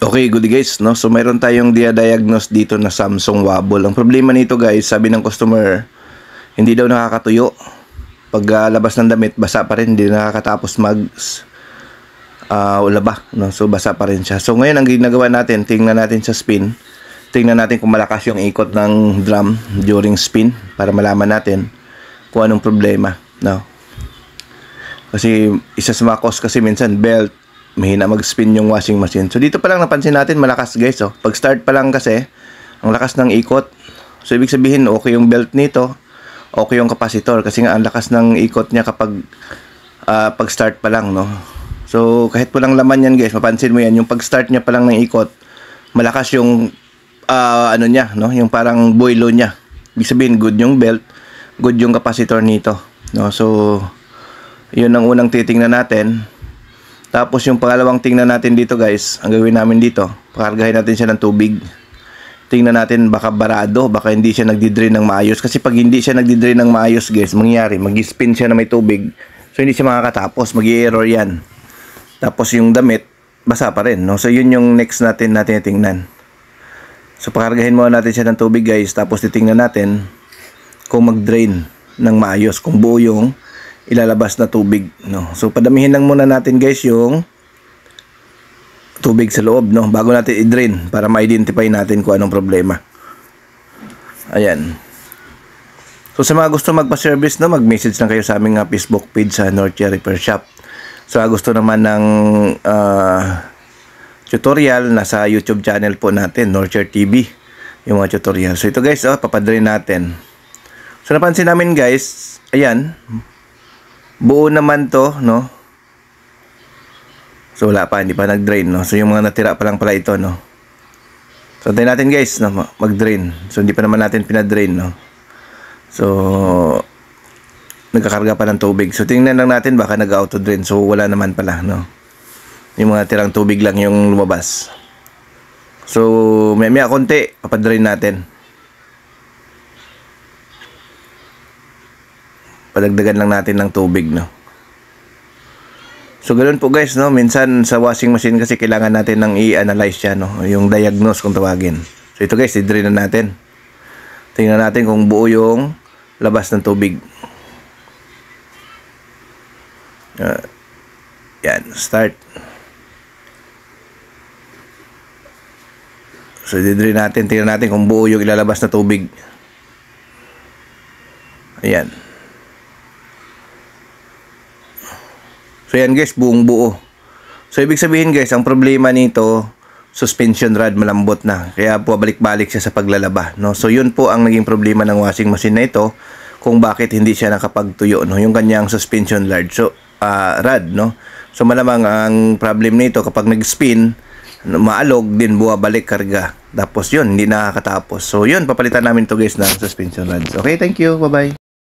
Okay, good guys, no? So mayroon tayong dia-diagnose dito na Samsung Wobble. Ang problema nito guys, sabi ng customer, hindi daw nakakatuyo. Pag labas ng damit, basa pa rin, hindi nakakatapos laba, no? So basa pa rin siya. So ngayon ang ginagawa natin, tingnan natin sa spin. Tingnan natin kung malakas yung ikot ng drum during spin para malaman natin kung anong problema, no? Kasi isa sa mga cause kasi minsan belt, mahina mag-spin yung washing machine. So dito pa lang napansin natin malakas guys, oh. Pag start pa lang kasi ang lakas ng ikot. So ibig sabihin okay yung belt nito, okay yung capacitor kasi nga ang lakas ng ikot niya kapag pag start pa lang, no. So kahit walang laman yan guys, mapansin mo yan yung pag start niya pa lang ng ikot, malakas yung ano niya, no, yung parang boilo niya. Ibig sabihin good yung belt, good yung capacitor nito, no. So yun ang unang titingnan natin. Tapos yung pangalawang tingnan natin dito guys, ang gagawin namin dito, pakargahin natin siya ng tubig. Tingnan natin baka barado, baka hindi siya nagdi-drain ng maayos. Kasi pag hindi siya nagdi-drain ng maayos guys, mangyayari, mag-spin siya na may tubig. So hindi siya makakatapos, mag-i-error yan. Tapos yung damit, basa pa rin, no? So yun yung next natin tingnan. So pakargahin muna natin siya ng tubig guys, tapos titingnan natin kung mag-drain ng maayos, kung buo yung ilalabas na tubig, no. So padamihin lang muna natin guys yung tubig sa loob, no, bago natin i-drain para ma-identify natin kung anong problema. Ayan. So sa mga gusto magpa-service, no, mag-message lang kayo sa aming Facebook page sa Norcia Repair Shop. So gusto naman ng tutorial, nasa YouTube channel po natin, Norcia TV, yung mga tutorial. So ito guys, papadrain natin. So napansin namin guys, ayan, buo naman to, no. So wala pa, hindi pa nag-drain, no. So yung mga natira pa lang pala ito, no. So antayin natin guys, no, mag-drain. So hindi pa naman natin pina-drain, no. So nagkakarga pa ng tubig. So tingnan lang natin baka nag-auto drain. So wala naman pala, no. Yung mga tirang tubig lang yung lumabas. So may konti, papadrain natin. Padagdagan lang natin ng tubig, no. So ganoon po guys, no. Minsan sa washing machine kasi kailangan natin ng i-analyze siya, no, yung diagnose kung tawagin. So ito guys, i-drain na natin. Tingnan natin kung buo yung labas ng tubig. Yan, start. So i-drain natin, tingnan natin kung buo yung ilalabas na tubig. Ayan. So yan guys, buong buo. So ibig sabihin guys, ang problema nito, suspension rod malambot na. Kaya po balik-balik siya sa paglalaba, no. So yun po ang naging problema ng washing machine na ito, kung bakit hindi siya nakapagtuyo, no, yung kanyang suspension rod. So rod, no. So malamang ang problem nito kapag nag-spin, maalog din, buwabalik karga. Tapos yun, hindi nakakatapos. So yun, papalitan namin to guys ng suspension rods. Okay, thank you. Bye-bye.